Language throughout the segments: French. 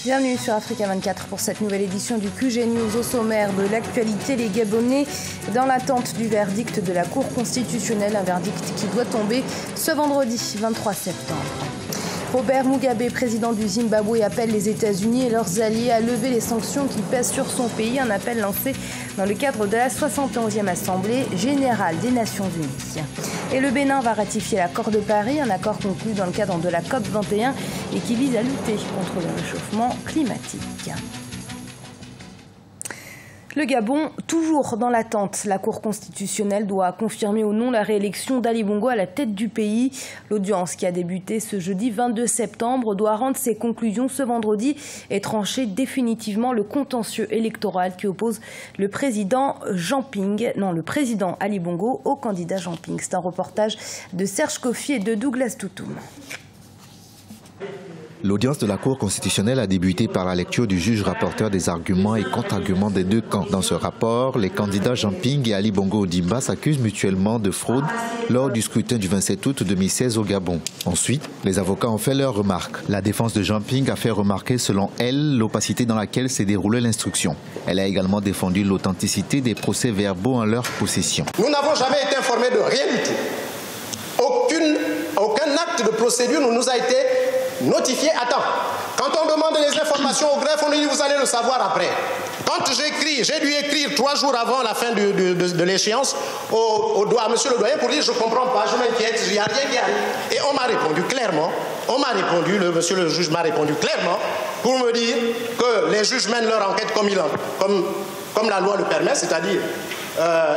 Bienvenue sur Africa 24 pour cette nouvelle édition du QG News. Au sommaire de l'actualité, les Gabonais dans l'attente du verdict de la Cour constitutionnelle, un verdict qui doit tomber ce vendredi 23 septembre. Robert Mugabe, président du Zimbabwe, appelle les États-Unis et leurs alliés à lever les sanctions qui pèsent sur son pays. Un appel lancé dans le cadre de la 71e Assemblée générale des Nations Unies. Et le Bénin va ratifier l'accord de Paris, un accord conclu dans le cadre de la COP 21 et qui vise à lutter contre le réchauffement climatique. Le Gabon, toujours dans l'attente. La Cour constitutionnelle doit confirmer ou non la réélection d'Ali Bongo à la tête du pays. L'audience qui a débuté ce jeudi 22 septembre doit rendre ses conclusions ce vendredi et trancher définitivement le contentieux électoral qui oppose le président Ali Bongo au candidat Jean Ping. C'est un reportage de Serge Kofi et de Douglas Toutoum. L'audience de la Cour constitutionnelle a débuté par la lecture du juge rapporteur des arguments et contre-arguments des deux camps. Dans ce rapport, les candidats Jean Ping et Ali Bongo Ondimba s'accusent mutuellement de fraude lors du scrutin du 27 août 2016 au Gabon. Ensuite, les avocats ont fait leurs remarques. La défense de Jean Ping a fait remarquer, selon elle, l'opacité dans laquelle s'est déroulée l'instruction. Elle a également défendu l'authenticité des procès-verbaux en leur possession. Nous n'avons jamais été informés de rien du tout. Aucun acte de procédure ne nous a été notifié à temps. Quand on demande les informations au greffe, on dit vous allez le savoir après. Quand j'ai dû écrire 3 jours avant la fin de l'échéance à monsieur le doyen pour dire je ne comprends pas, je m'inquiète, il n'y a rien qui arrive. Et on m'a répondu clairement, monsieur le juge m'a répondu clairement pour me dire que les juges mènent leur enquête comme la loi le permet, c'est-à-dire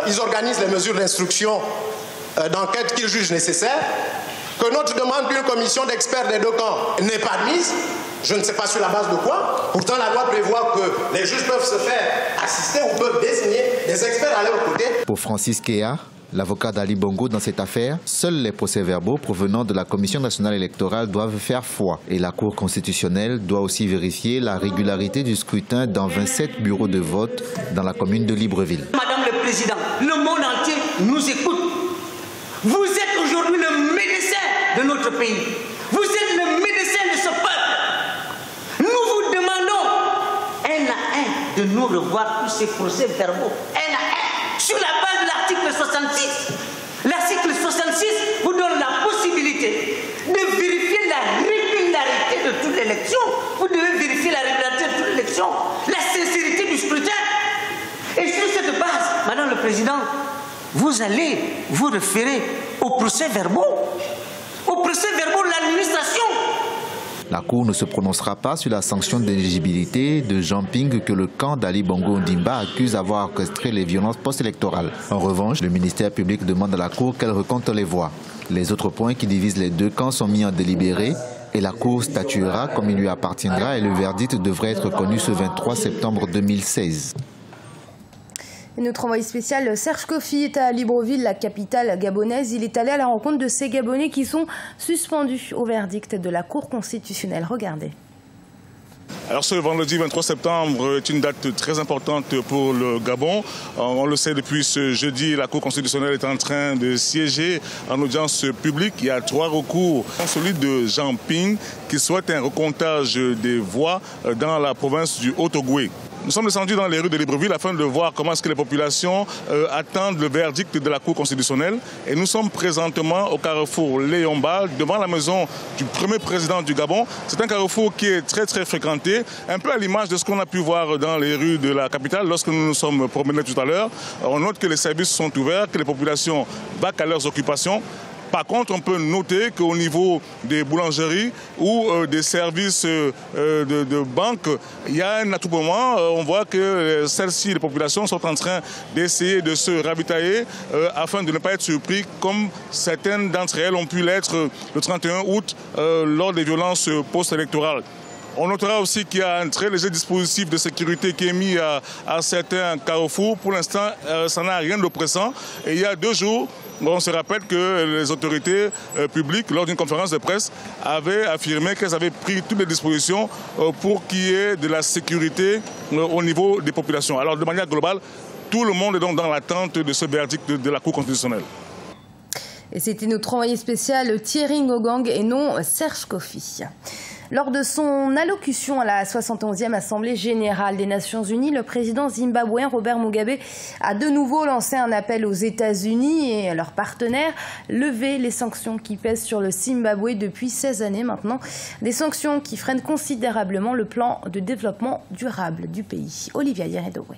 ils organisent les mesures d'instruction d'enquête qu'ils jugent nécessaires, que notre demande d'une commission d'experts des deux camps n'est pas admise, je ne sais pas sur la base de quoi. Pourtant, la loi prévoit que les juges peuvent se faire assister ou peuvent désigner des experts à leur côté. Pour Francis Kéa, l'avocat d'Ali Bongo dans cette affaire, seuls les procès-verbaux provenant de la Commission nationale électorale doivent faire foi. Et la Cour constitutionnelle doit aussi vérifier la régularité du scrutin dans 27 bureaux de vote dans la commune de Libreville. Madame le Président, le monde entier nous écoute. Vous êtes aujourd'hui le médecin de notre pays. Vous êtes le médecin de ce peuple. Nous vous demandons un à un de nous revoir tous ces procès-verbaux. Un à un. Sur la base de l'article 66. L'article 66 vous donne la possibilité de vérifier la régularité de toute l'élection. Vous devez vérifier la régularité de toute l'élection, la sincérité du scrutin. Et sur cette base, Madame le Président, vous allez vous référer aux procès-verbaux de l'administration. La Cour ne se prononcera pas sur la sanction d'éligibilité de Jean Ping que le camp d'Ali Bongo Ondimba accuse d'avoir orchestré les violences post-électorales. En revanche, le ministère public demande à la Cour qu'elle recompte les voix. Les autres points qui divisent les deux camps sont mis en délibéré et la Cour statuera comme il lui appartiendra et le verdict devrait être connu ce 23 septembre 2016. Et notre envoyé spécial Serge Kofi est à Libreville, la capitale gabonaise. Il est allé à la rencontre de ces Gabonais qui sont suspendus au verdict de la Cour constitutionnelle. Regardez. Alors ce vendredi 23 septembre est une date très importante pour le Gabon. On le sait depuis ce jeudi, la Cour constitutionnelle est en train de siéger en audience publique. Il y a 3 recours. Celui de Jean Ping qui souhaite un recomptage des voix dans la province du Haut-Ogooué. Nous sommes descendus dans les rues de Libreville afin de voir comment est-ce que les populations attendent le verdict de la Cour constitutionnelle. Et nous sommes présentement au carrefour Léon Bal, devant la maison du premier président du Gabon. C'est un carrefour qui est très très fréquenté, un peu à l'image de ce qu'on a pu voir dans les rues de la capitale lorsque nous nous sommes promenés tout à l'heure. On note que les services sont ouverts, que les populations vaquent à leurs occupations. Par contre, on peut noter qu'au niveau des boulangeries ou des services de banque, il y a un attroupement. On voit que celles-ci, les populations, sont en train d'essayer de se ravitailler afin de ne pas être surpris, comme certaines d'entre elles ont pu l'être le 31 août lors des violences post-électorales. On notera aussi qu'il y a un très léger dispositif de sécurité qui est mis à certains carrefours. Pour l'instant, ça n'a rien d'oppressant. Et il y a 2 jours, on se rappelle que les autorités publiques, lors d'une conférence de presse, avaient affirmé qu'elles avaient pris toutes les dispositions pour qu'il y ait de la sécurité au niveau des populations. Alors, de manière globale, tout le monde est donc dans l'attente de ce verdict de la Cour constitutionnelle. Et c'était notre envoyé spécial Thierry Ngogang et non Serge Kofi. Lors de son allocution à la 71e Assemblée générale des Nations Unies, le président zimbabwéen Robert Mugabe a de nouveau lancé un appel aux États-Unis et à leurs partenaires, lever les sanctions qui pèsent sur le Zimbabwe depuis 16 années maintenant. Des sanctions qui freinent considérablement le plan de développement durable du pays. Olivia Yeredoué.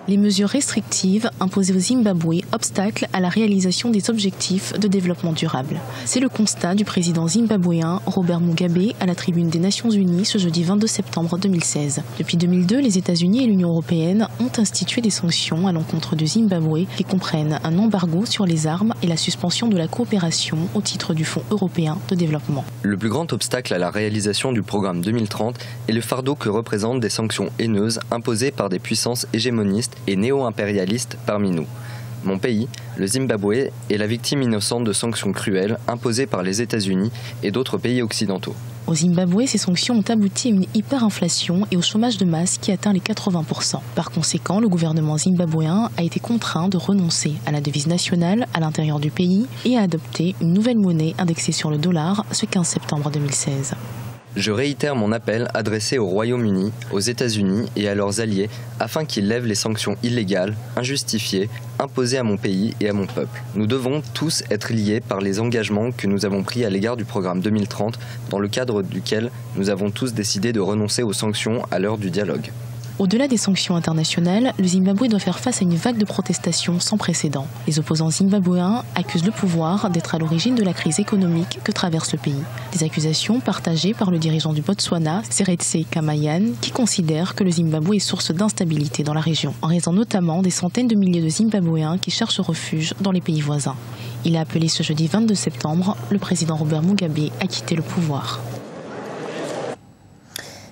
Les mesures restrictives imposées au Zimbabwe obstaclent à la réalisation des objectifs de développement durable. C'est le constat du président zimbabwéen Robert Mugabe à la tribune des Nations Unies ce jeudi 22 septembre 2016. Depuis 2002, les États-Unis et l'Union européenne ont institué des sanctions à l'encontre du Zimbabwe qui comprennent un embargo sur les armes et la suspension de la coopération au titre du Fonds européen de développement. Le plus grand obstacle à la réalisation du programme 2030 est le fardeau que représentent des sanctions haineuses imposées par des puissances hégémonistes et néo-impérialistes parmi nous. Mon pays, le Zimbabwe, est la victime innocente de sanctions cruelles imposées par les États-Unis et d'autres pays occidentaux. Au Zimbabwe, ces sanctions ont abouti à une hyperinflation et au chômage de masse qui atteint les 80%. Par conséquent, le gouvernement zimbabwéen a été contraint de renoncer à la devise nationale à l'intérieur du pays et à adopter une nouvelle monnaie indexée sur le dollar ce 15 septembre 2016. Je réitère mon appel adressé au Royaume-Uni, aux États-Unis et à leurs alliés afin qu'ils lèvent les sanctions illégales, injustifiées, imposées à mon pays et à mon peuple. Nous devons tous être liés par les engagements que nous avons pris à l'égard du programme 2030, dans le cadre duquel nous avons tous décidé de renoncer aux sanctions à l'heure du dialogue. Au-delà des sanctions internationales, le Zimbabwe doit faire face à une vague de protestations sans précédent. Les opposants zimbabwéens accusent le pouvoir d'être à l'origine de la crise économique que traverse le pays. Des accusations partagées par le dirigeant du Botswana, Seretse Khamayan, qui considère que le Zimbabwe est source d'instabilité dans la région, en raison notamment des centaines de milliers de Zimbabwéens qui cherchent refuge dans les pays voisins. Il a appelé ce jeudi 22 septembre le président Robert Mugabe à quitter le pouvoir.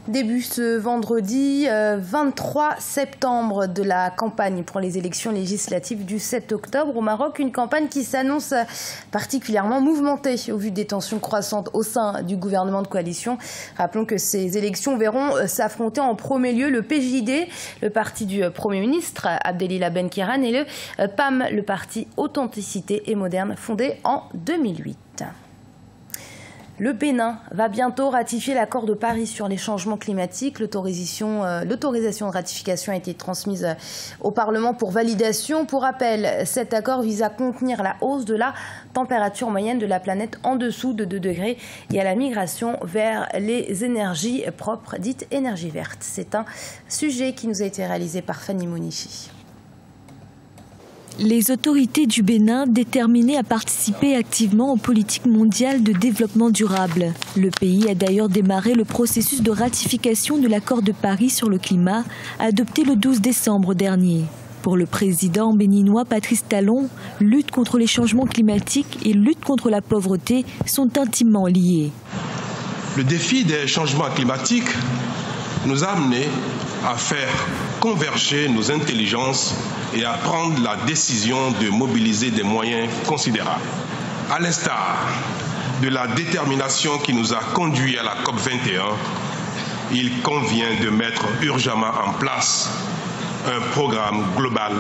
Début ce vendredi 23 septembre de la campagne pour les élections législatives du 7 octobre au Maroc. Une campagne qui s'annonce particulièrement mouvementée au vu des tensions croissantes au sein du gouvernement de coalition. Rappelons que ces élections verront s'affronter en premier lieu le PJD, le parti du Premier ministre Abdelila Benkiran, et le PAM, le parti Authenticité et Moderne, fondé en 2008. Le Bénin va bientôt ratifier l'accord de Paris sur les changements climatiques. L'autorisation de ratification a été transmise au Parlement pour validation. Pour rappel, cet accord vise à contenir la hausse de la température moyenne de la planète en dessous de 2 degrés et à la migration vers les énergies propres, dites énergies vertes. C'est un sujet qui nous a été réalisé par Fanny Monichi. Les autorités du Bénin déterminées à participer activement aux politiques mondiales de développement durable. Le pays a d'ailleurs démarré le processus de ratification de l'accord de Paris sur le climat, adopté le 12 décembre dernier. Pour le président béninois Patrice Talon, lutte contre les changements climatiques et lutte contre la pauvreté sont intimement liés. Le défi des changements climatiques nous a amenés à faire converger nos intelligences et à prendre la décision de mobiliser des moyens considérables. À l'instar de la détermination qui nous a conduits à la COP21, il convient de mettre urgemment en place un programme global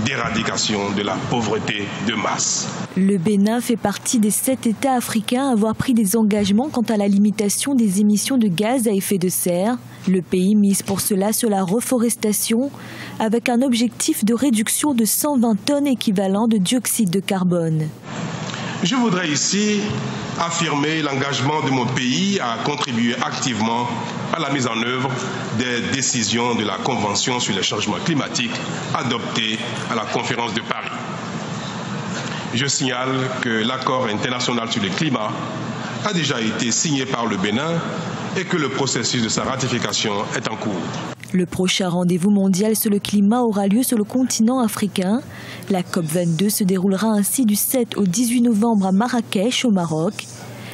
d'éradication de la pauvreté de masse. Le Bénin fait partie des 7 États africains à avoir pris des engagements quant à la limitation des émissions de gaz à effet de serre. Le pays mise pour cela sur la reforestation avec un objectif de réduction de 120 tonnes équivalent de dioxyde de carbone. Je voudrais ici affirmer l'engagement de mon pays à contribuer activement à la mise en œuvre des décisions de la Convention sur les changements climatiques adoptée à la conférence de Paris. Je signale que l'accord international sur le climat a déjà été signé par le Bénin et que le processus de sa ratification est en cours. Le prochain rendez-vous mondial sur le climat aura lieu sur le continent africain. La COP22 se déroulera ainsi du 7 au 18 novembre à Marrakech, au Maroc.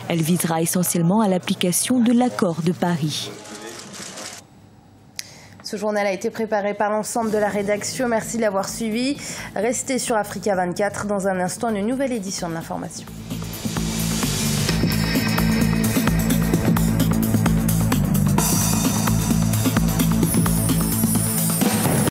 Elle visera essentiellement à l'application de l'accord de Paris. Ce journal a été préparé par l'ensemble de la rédaction. Merci de l'avoir suivi. Restez sur Africa 24. Dans un instant, une nouvelle édition de l'information.